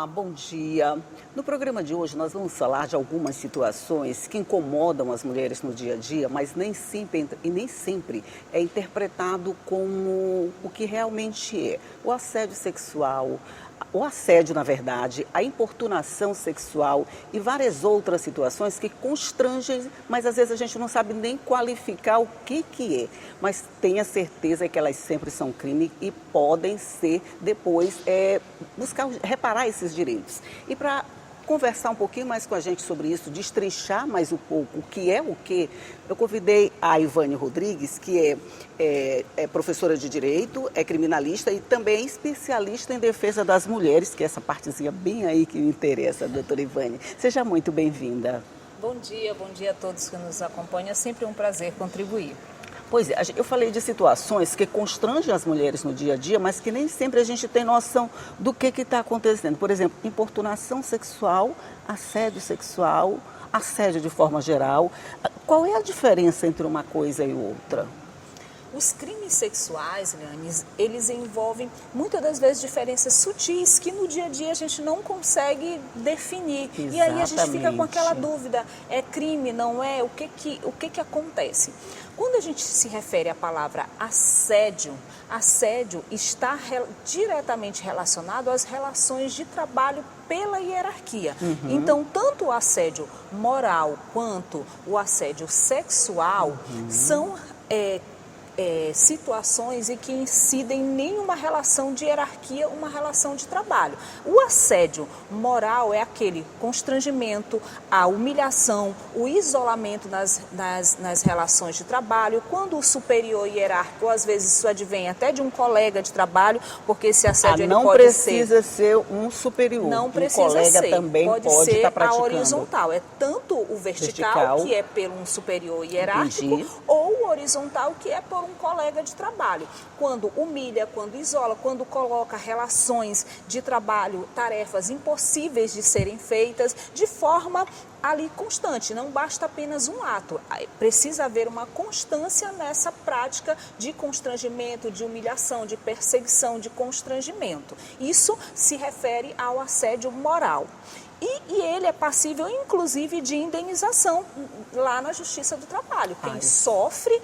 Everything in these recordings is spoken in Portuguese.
Olá, bom dia. No programa de hoje nós vamos falar de algumas situações que incomodam as mulheres no dia a dia, mas nem sempre é interpretado como o que realmente é. O assédio sexual, o assédio, na verdade, a importunação sexual e várias outras situações que constrangem, mas às vezes a gente não sabe nem qualificar o que é. Mas tenha certeza que elas sempre são crime e podem ser depois buscar reparar esses direitos. E para conversar um pouquinho mais com a gente sobre isso, destrinchar mais um pouco o que é o quê, eu convidei a Ivane Rodrigues, que é professora de Direito, é criminalista e também é especialista em defesa das mulheres, que é essa partezinha bem aí que me interessa, doutora Ivane. Seja muito bem-vinda. Bom dia a todos que nos acompanham, é sempre um prazer contribuir. Pois é, eu falei de situações que constrangem as mulheres no dia a dia, mas que nem sempre a gente tem noção do que está acontecendo. Por exemplo, importunação sexual, assédio de forma geral. Qual é a diferença entre uma coisa e outra? Os crimes sexuais, Liane, eles envolvem muitas das vezes diferenças sutis que no dia a dia a gente não consegue definir. Exatamente. E aí a gente fica com aquela dúvida, é crime, não é? O que acontece? Quando a gente se refere à palavra assédio está diretamente relacionado às relações de trabalho pela hierarquia. Então, tanto o assédio moral quanto o assédio sexual são situações em que incidem nenhuma relação de hierarquia, uma relação de trabalho. O assédio moral é aquele constrangimento, a humilhação, o isolamento nas relações de trabalho, quando o superior hierárquico, às vezes isso advém até de um colega de trabalho, porque esse assédio ele pode precisa ser um superior, não precisa um colega ser, também pode ser estar praticando. A horizontal, é tanto o vertical, que é pelo um superior hierárquico, Entendi. ou o horizontal, que é por um colega de trabalho. Quando humilha, quando isola, quando coloca relações de trabalho, tarefas impossíveis de serem feitas de forma ali constante, não basta apenas um ato, precisa haver uma constância nessa prática de constrangimento, de humilhação, de perseguição, de constrangimento. Isso se refere ao assédio moral. E ele é passível, inclusive, de indenização lá na Justiça do Trabalho. Quem sofre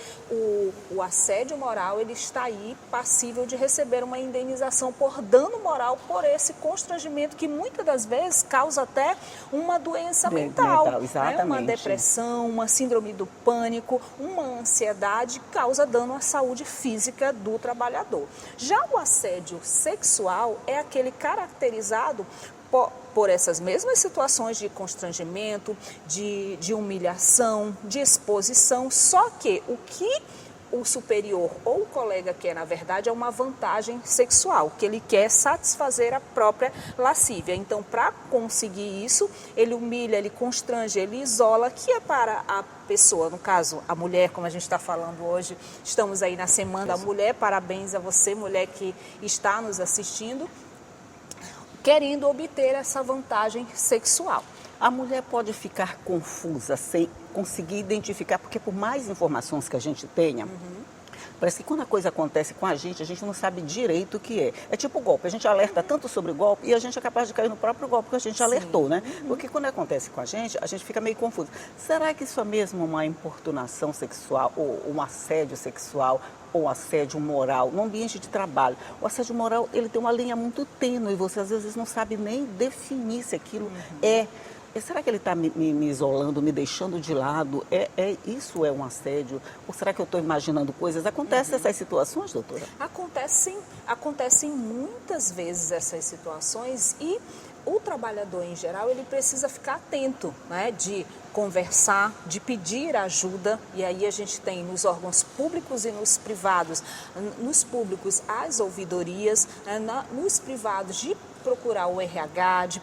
o assédio moral, ele está aí passível de receber uma indenização por dano moral, por esse constrangimento que muitas das vezes causa até uma doença mental, né? Uma depressão, uma síndrome do pânico, uma ansiedade, causa dano à saúde física do trabalhador. Já o assédio sexual é aquele caracterizado por essas mesmas situações de constrangimento, de humilhação, de exposição, só que o que o superior ou o colega quer, na verdade, é uma vantagem sexual, que ele quer satisfazer a própria lascívia. Então, para conseguir isso, ele humilha, ele constrange, ele isola, que é para a pessoa, no caso, a mulher, como a gente está falando hoje, estamos aí na Semana da Mulher, parabéns a você, mulher que está nos assistindo, querendo obter essa vantagem sexual. A mulher pode ficar confusa sem conseguir identificar, porque por mais informações que a gente tenha, parece que quando a coisa acontece com a gente não sabe direito o que é. É tipo golpe, a gente alerta tanto sobre o golpe e a gente é capaz de cair no próprio golpe que a gente alertou, né? Porque quando acontece com a gente fica meio confuso. Será que isso é mesmo uma importunação sexual ou um assédio sexual? Ou assédio moral, no ambiente de trabalho. O assédio moral, ele tem uma linha muito tênue, você às vezes não sabe nem definir se aquilo será que ele está me isolando, me deixando de lado? Isso é um assédio? Ou será que eu estou imaginando coisas? Acontecem essas situações, doutora? Acontecem muitas vezes essas situações e o trabalhador em geral, ele precisa ficar atento, né, de conversar, de pedir ajuda, e aí a gente tem nos órgãos públicos e nos privados, nos públicos as ouvidorias, nos privados de procurar o RH, de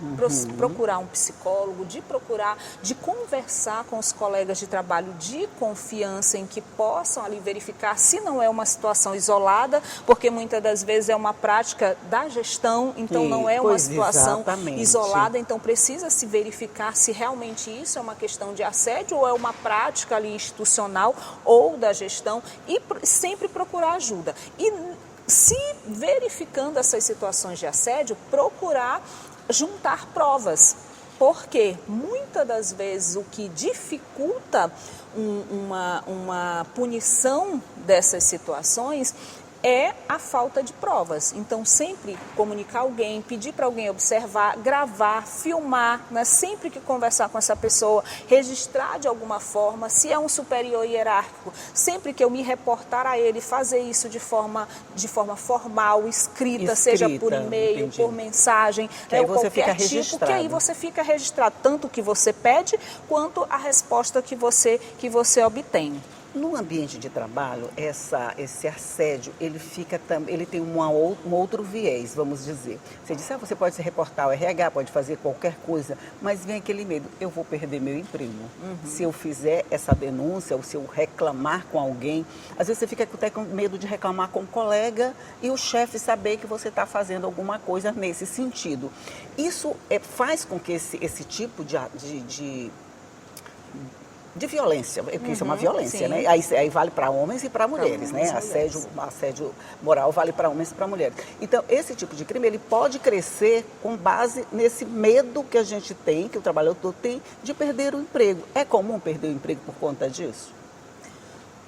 procurar um psicólogo, de conversar com os colegas de trabalho de confiança em que possam ali verificar se não é uma situação isolada, porque muitas das vezes é uma prática da gestão, então não é uma situação isolada, então precisa se verificar se realmente isso é uma questão de assédio ou é uma prática ali institucional ou da gestão e sempre procurar ajuda. E se verificando essas situações de assédio, procurar juntar provas. Porque muitas das vezes o que dificulta uma punição dessas situações é a falta de provas. Então, sempre comunicar alguém, pedir para alguém observar, gravar, filmar, né? Sempre que conversar com essa pessoa, registrar de alguma forma, se é um superior hierárquico, sempre que eu me reportar a ele, fazer isso de forma formal, escrita, seja por e-mail, entendi. por mensagem, que aí você qualquer fica tipo, registrado. que aí você fica registrado, tanto o que você pede, quanto a resposta que você obtém. No ambiente de trabalho, esse assédio, ele tem um outro viés, vamos dizer. Você disse, você pode se reportar ao RH, pode fazer qualquer coisa, mas vem aquele medo, eu vou perder meu emprego. Se eu fizer essa denúncia, ou se eu reclamar com alguém, às vezes você fica até com medo de reclamar com um colega e o chefe saber que você está fazendo alguma coisa nesse sentido. Isso faz com que esse tipo de violência, porque isso é uma violência, sim. né? Aí vale para homens e para mulheres, né? Assédio moral vale para homens e para mulheres. Então, esse tipo de crime, ele pode crescer com base nesse medo que a gente tem, que o trabalhador tem, de perder o emprego. É comum perder o emprego por conta disso?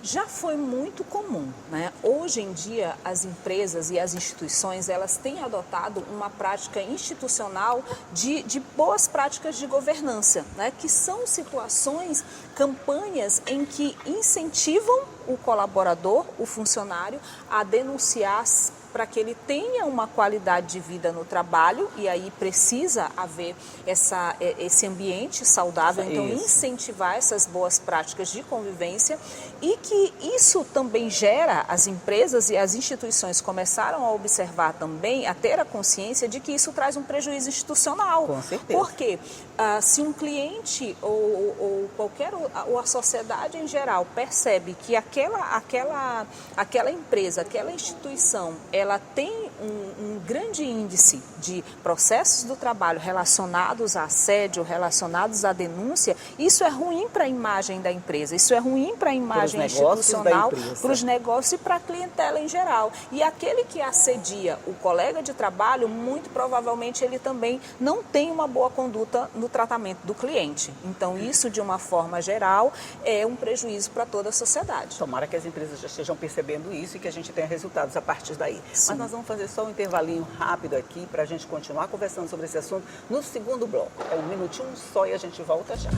Já foi muito comum, né? Hoje em dia, as empresas e as instituições, elas têm adotado uma prática institucional de boas práticas de governança, né? Que são situações, campanhas em que incentivam o colaborador, o funcionário, a denunciar para que ele tenha uma qualidade de vida no trabalho, e aí precisa haver esse ambiente saudável, então incentivar essas boas práticas de convivência, e que isso também gera, as empresas e as instituições começaram a observar também, a ter a consciência de que isso traz um prejuízo institucional. Com certeza. Porque se um cliente ou a sociedade em geral percebe que aquela empresa, aquela instituição, ela tem um grande índice de processos do trabalho relacionados a assédio, relacionados à denúncia, isso é ruim para a imagem da empresa, isso é ruim para a imagem institucional, para os negócios e para a clientela em geral. E aquele que assedia o colega de trabalho, muito provavelmente ele também não tem uma boa conduta no tratamento do cliente. Então, isso, de uma forma geral, é um prejuízo para toda a sociedade. Tomara que as empresas já estejam percebendo isso e que a gente tenha resultados a partir daí. Sim. Mas nós vamos fazer só um intervalinho rápido aqui para a gente continuar conversando sobre esse assunto no segundo bloco. É um minutinho só e a gente volta já.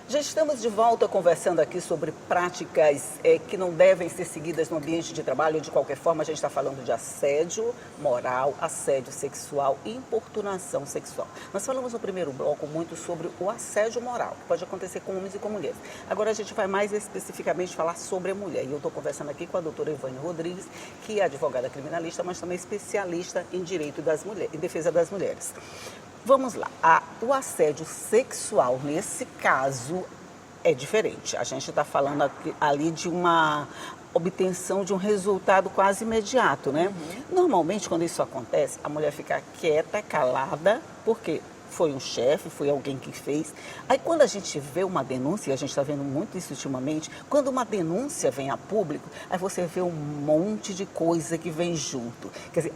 Já estamos de volta conversando aqui sobre práticas que não devem ser seguidas no ambiente de trabalho. De qualquer forma, a gente está falando de assédio moral, assédio sexual e importunação sexual. Nós falamos no primeiro bloco muito sobre o assédio moral, que pode acontecer com homens e com mulheres. Agora a gente vai mais especificamente falar sobre a mulher. E eu estou conversando aqui com a doutora Ivane Rodrigues, que é advogada criminalista, mas também especialista em direito das mulheres, em defesa das mulheres. Vamos lá, o assédio sexual, nesse caso, é diferente. A gente está falando ali de uma obtenção de um resultado quase imediato, né? Normalmente, quando isso acontece, a mulher fica quieta, calada, porque foi um chefe, foi alguém que fez. Aí quando a gente vê uma denúncia, e a gente está vendo muito isso ultimamente, quando uma denúncia vem a público, aí você vê um monte de coisa que vem junto. Quer dizer,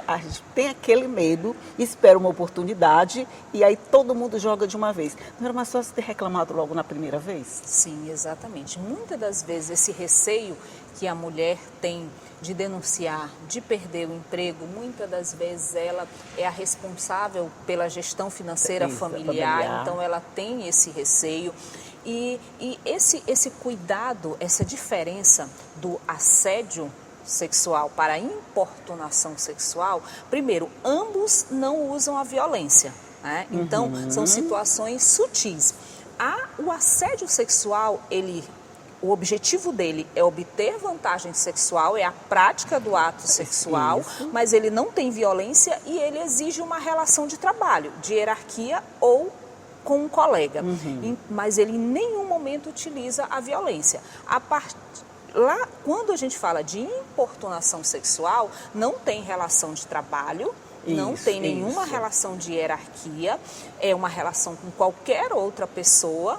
a gente tem aquele medo, espera uma oportunidade e aí todo mundo joga de uma vez. Não era mais fácil ter reclamado logo na primeira vez? Sim, exatamente. Muitas das vezes esse receio que a mulher tem de denunciar, de perder o emprego, muitas das vezes ela é a responsável pela gestão financeira familiar, então ela tem esse receio. E esse cuidado, essa diferença do assédio sexual para a importunação sexual, primeiro, ambos não usam a violência, né? Então, são situações sutis. O assédio sexual, o objetivo dele é obter vantagem sexual, é a prática do ato sexual, mas ele não tem violência e ele exige uma relação de trabalho, de hierarquia ou com um colega. Mas ele em nenhum momento utiliza a violência. Lá, quando a gente fala de importunação sexual, não tem relação de trabalho, não tem nenhuma relação de hierarquia, é uma relação com qualquer outra pessoa,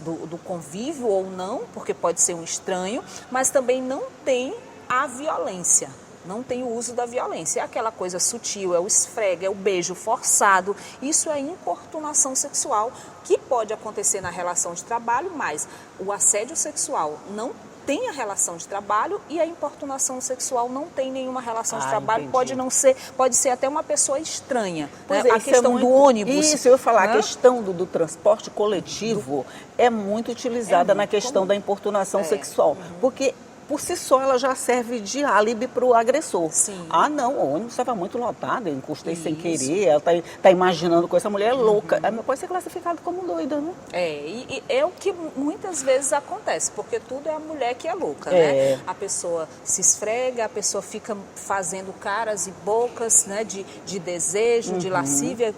do convívio ou não, porque pode ser um estranho, mas também não tem a violência. Não tem o uso da violência. É aquela coisa sutil, é o esfrega, é o beijo forçado. Isso é importunação sexual, que pode acontecer na relação de trabalho, mas o assédio sexual não tem a relação de trabalho e a importunação sexual não tem nenhuma relação de trabalho. Entendi. Pode ser até uma pessoa estranha. Pois né? é, A questão do ônibus. Isso, eu ia falar, né? a questão do transporte coletivo é muito utilizada na questão da importunação sexual. Porque por si só ela já serve de álibi para o agressor. Sim. Ah, não, o ônibus estava muito lotado, eu encostei sem querer, ela tá imaginando com essa mulher louca. Ela pode ser classificada como doida, né? E é o que muitas vezes acontece, porque tudo é a mulher que é louca, É. né? A pessoa se esfrega, a pessoa fica fazendo caras e bocas, né, de desejo, de lascívia.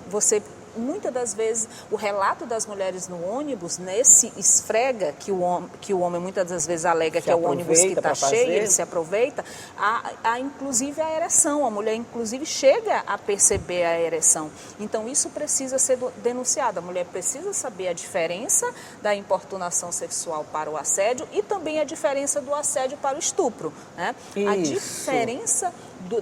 Muitas das vezes, o relato das mulheres no ônibus, nesse esfrega, que o homem muitas das vezes alega que é o ônibus que está cheio, ele se aproveita, há inclusive a ereção, a mulher inclusive chega a perceber a ereção. Então isso precisa ser denunciado, a mulher precisa saber a diferença da importunação sexual para o assédio e também a diferença do assédio para o estupro, né? A diferença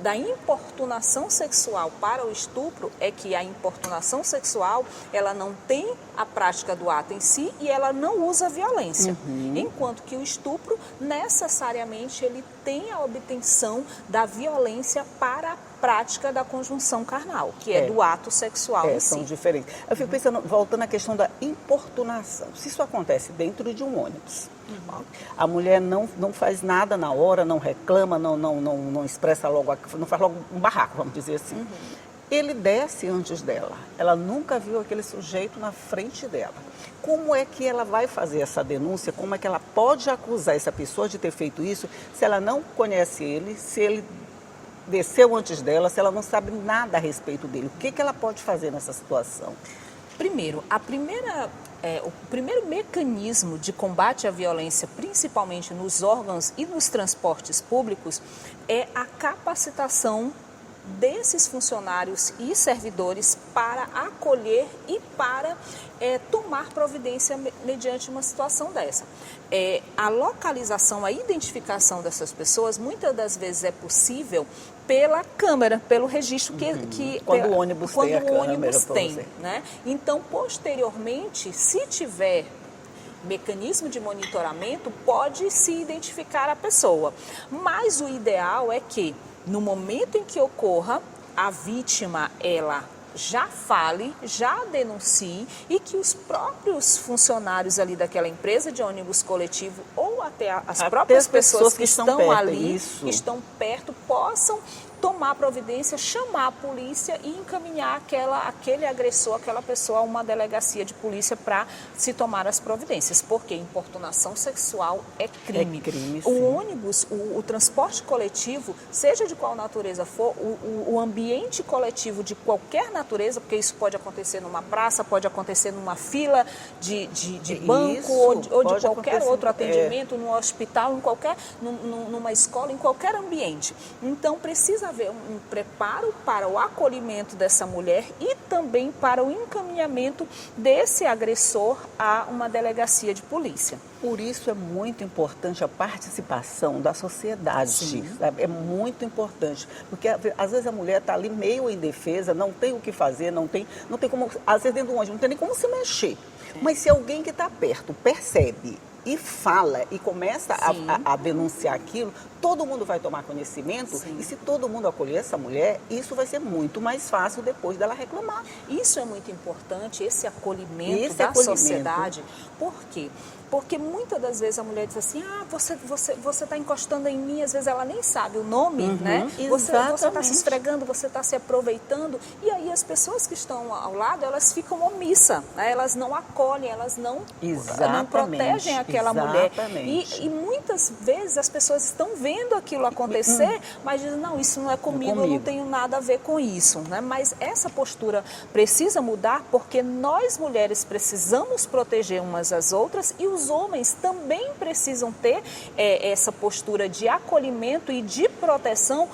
da importunação sexual para o estupro é que a importunação sexual, ela não tem a prática do ato em si e ela não usa violência. Enquanto que o estupro, necessariamente, ele tem a obtenção da violência para a prática da conjunção carnal, que é do ato sexual em si. São diferentes. Eu fico pensando, voltando à questão da importunação. Se isso acontece dentro de um ônibus, a mulher não faz nada na hora, não reclama, não expressa logo, não faz logo um barraco, vamos dizer assim. Ele desce antes dela. Ela nunca viu aquele sujeito na frente dela. Como é que ela vai fazer essa denúncia? Como é que ela pode acusar essa pessoa de ter feito isso se ela não conhece ele, se ele desceu antes dela, se ela não sabe nada a respeito dele? O que ela pode fazer nessa situação? Primeiro, o primeiro mecanismo de combate à violência, principalmente nos órgãos e nos transportes públicos, é a capacitação desses funcionários e servidores para acolher e para tomar providência mediante uma situação dessa. A localização, a identificação dessas pessoas, muitas das vezes é possível pela câmera, pelo registro que quando o ônibus tem, né? Então, posteriormente, se tiver mecanismo de monitoramento, pode se identificar a pessoa. Mas o ideal é que, no momento em que ocorra, a vítima, ela já fale, já denuncie e que os próprios funcionários ali daquela empresa de ônibus coletivo ou até as próprias pessoas que estão ali, que estão perto, possam tomar providência, chamar a polícia e encaminhar aquele agressor, aquela pessoa a uma delegacia de polícia para se tomar as providências, porque importunação sexual é crime. O ônibus, o transporte coletivo, seja de qual natureza for, o ambiente coletivo de qualquer natureza, porque isso pode acontecer numa praça, pode acontecer numa fila de banco ou de qualquer outro atendimento, no hospital, numa escola, em qualquer ambiente. Então, precisa haver um preparo para o acolhimento dessa mulher e também para o encaminhamento desse agressor a uma delegacia de polícia. Por isso é muito importante a participação da sociedade, sabe? É muito importante, porque às vezes a mulher está ali meio indefesa, não tem o que fazer, não tem como, às vezes dentro do ônibus não tem nem como se mexer. Mas se alguém que está perto percebe e fala e começa a denunciar aquilo, todo mundo vai tomar conhecimento e se todo mundo acolher essa mulher, isso vai ser muito mais fácil depois dela reclamar. Isso é muito importante, esse acolhimento da sociedade. Por quê? Porque muitas das vezes a mulher diz assim, você está encostando em mim, às vezes ela nem sabe o nome, né? Você está se esfregando, você está se aproveitando. E aí as pessoas que estão ao lado, elas ficam omissas, né? Elas não acolhem, elas não protegem aquela mulher. E muitas vezes as pessoas estão vendo aquilo acontecer, mas dizem, não, isso não é comigo, eu não tenho nada a ver com isso, né? Mas essa postura precisa mudar porque nós mulheres precisamos proteger umas às outras e os homens também precisam ter essa postura de acolhimento e de proteção,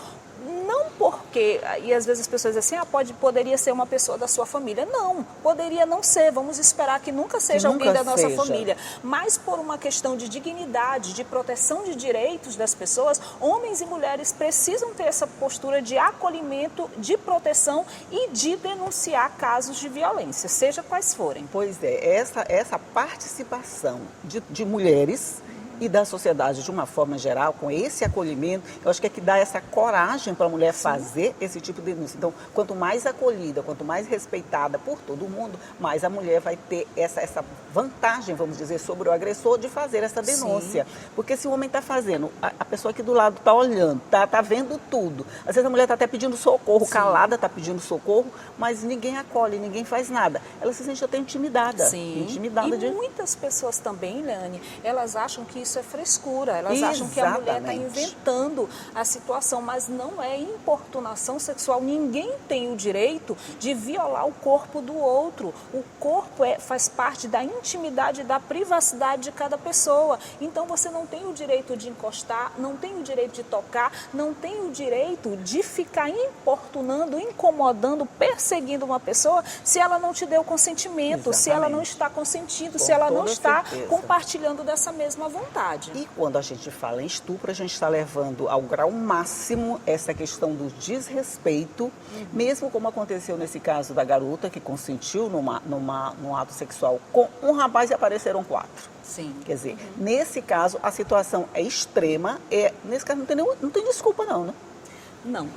não por porque, e às vezes as pessoas dizem assim, poderia ser uma pessoa da sua família. Não, poderia não ser, vamos esperar que nunca seja alguém da nossa família. Mas por uma questão de dignidade, de proteção de direitos das pessoas, homens e mulheres precisam ter essa postura de acolhimento, de proteção e de denunciar casos de violência, seja quais forem. Pois é, essa participação de mulheres e da sociedade de uma forma geral, com esse acolhimento, eu acho que é que dá essa coragem para a mulher fazer esse tipo de denúncia. Então, quanto mais acolhida, quanto mais respeitada por todo mundo, mais a mulher vai ter essa vantagem, vamos dizer, sobre o agressor de fazer essa denúncia. Sim. Porque se o homem está fazendo, a pessoa aqui do lado está olhando, está vendo tudo. Às vezes a mulher está até pedindo socorro, sim, calada, está pedindo socorro, mas ninguém acolhe, ninguém faz nada. Ela se sente até intimidada. Sim. Intimidada e muitas pessoas também, Leane, elas acham que isso é frescura, elas acham que a mulher está inventando a situação, mas não é importunação sexual. Ninguém tem o direito de violar o corpo do outro. O corpo faz parte da intimidade e da privacidade de cada pessoa. Então você não tem o direito de encostar, não tem o direito de tocar, não tem o direito de ficar importunando, incomodando, perseguindo uma pessoa se ela não te deu consentimento, se ela não está consentindo, se ela não está compartilhando dessa mesma vontade. E quando a gente fala em estupro, a gente está levando ao grau máximo essa questão do desrespeito, mesmo como aconteceu nesse caso da garota que consentiu num ato sexual com um rapaz e apareceram 4. Sim. Quer dizer, nesse caso a situação é extrema, nesse caso não tem desculpa não, né? Não,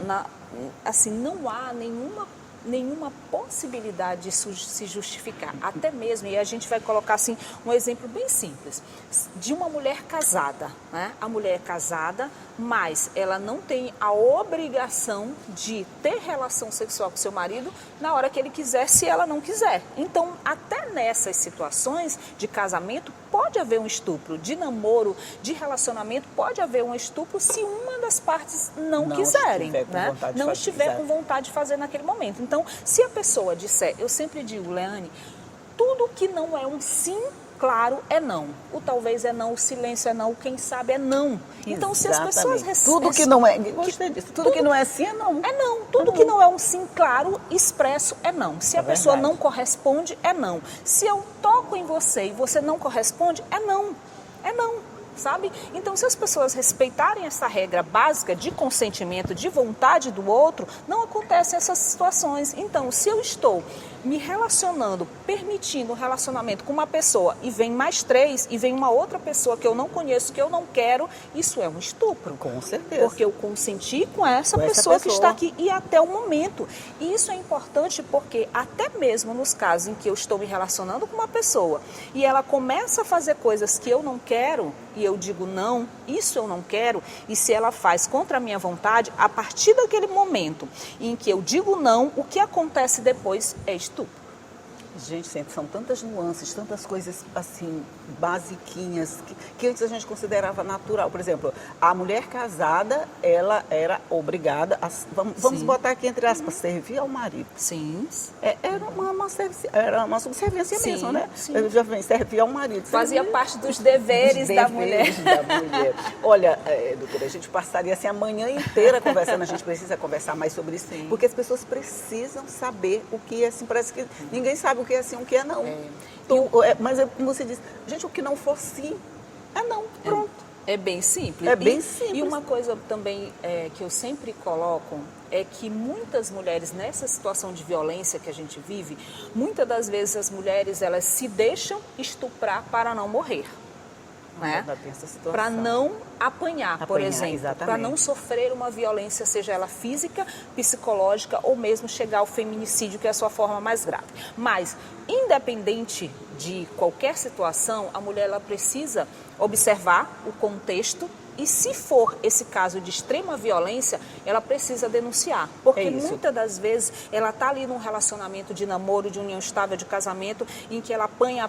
assim, não há nenhuma possibilidade disso se justificar, até mesmo, e a gente vai colocar assim um exemplo bem simples, de uma mulher casada, né? A mulher é casada, mas ela não tem a obrigação de ter relação sexual com seu marido na hora que ele quiser, se ela não quiser. Então, até nessas situações de casamento, pode haver um estupro, de namoro, de relacionamento, pode haver um estupro se uma das partes não quiserem, né? Não estiver com vontade de fazer naquele momento. Então, se a pessoa disser, eu sempre digo, Leane, tudo que não é um sim, claro, é não. O talvez é não, o silêncio é não, o quem sabe é não. Então, se as pessoas tudo que não é, gostei disso, tudo que não é sim é não. É não. Tudo que não é um sim claro, expresso, é não. Se a pessoa não corresponde, é não. Se eu toco em você e você não corresponde, é não. É não. Sabe? Então, se as pessoas respeitarem essa regra básica de consentimento, de vontade do outro, não acontecem essas situações. Então, se eu estou me relacionando, permitindo um relacionamento com uma pessoa e vem mais 3 e vem uma outra pessoa que eu não conheço, que eu não quero, isso é um estupro. Com certeza. Porque eu consenti com essa pessoa que está aqui e até o momento. E isso é importante porque até mesmo nos casos em que eu estou me relacionando com uma pessoa e ela começa a fazer coisas que eu não quero e eu digo não, isso eu não quero, e se ela faz contra a minha vontade, a partir daquele momento em que eu digo não, o que acontece depois é estupro. Gente, sempre são tantas nuances, tantas coisas assim, basiquinhas, que antes a gente considerava natural. Por exemplo, a mulher casada, ela era obrigada a, vamos botar aqui entre aspas, servir ao marido. Sim. Era uma subserviência mesmo, né? Sim. Eu já vem servir ao marido. Fazia parte dos deveres da mulher. Olha, doutora, a gente passaria assim a manhã inteira conversando, a gente precisa conversar mais sobre isso, porque as pessoas precisam saber o que é assim, parece que ninguém sabe o que é sim, o que é não. Mas como você diz, gente, o que não for sim, é não, pronto. É bem simples. Bem simples. E uma coisa também que eu sempre coloco é que muitas mulheres, nessa situação de violência que a gente vive, muitas das vezes as mulheres, elas se deixam estuprar para não morrer. Né? Para não apanhar, por exemplo, para não sofrer uma violência, seja ela física, psicológica ou mesmo chegar ao feminicídio, que é a sua forma mais grave. Mas, independente de qualquer situação, a mulher ela precisa observar o contexto e, se for esse caso de extrema violência, ela precisa denunciar. Porque muitas das vezes ela está ali num relacionamento de namoro, de união estável, de casamento, em que ela apanha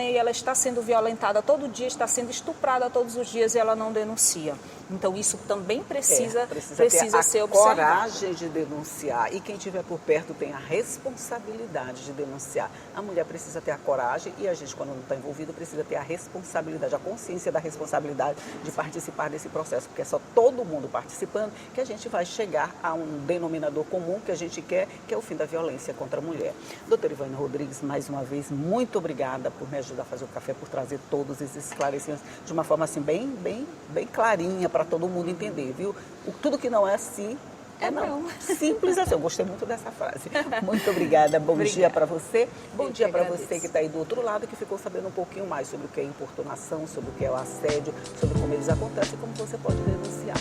e ela está sendo violentada todo dia, está sendo estuprada todos os dias e ela não denuncia. Então, isso também precisa ter ser a observado. coragem de denunciar. E quem estiver por perto tem a responsabilidade de denunciar. A mulher precisa ter a coragem e a gente, quando não está envolvido, precisa ter a responsabilidade, a consciência da responsabilidade de participar desse processo, porque é só todo mundo participando que a gente vai chegar a um denominador comum que a gente quer, que é o fim da violência contra a mulher. Doutora Ivane Rodrigues, mais uma vez, muito obrigada por me ajudar a fazer o café, por trazer todos esses esclarecimentos de uma forma assim bem clarinha para todo mundo entender, viu? Tudo que não é assim é não. Simples assim. Eu gostei muito dessa frase. Muito obrigada. Bom dia para você. Bom dia para você que está aí do outro lado, que ficou sabendo um pouquinho mais sobre o que é importunação, sobre o que é o assédio, sobre como eles acontecem e como você pode denunciar.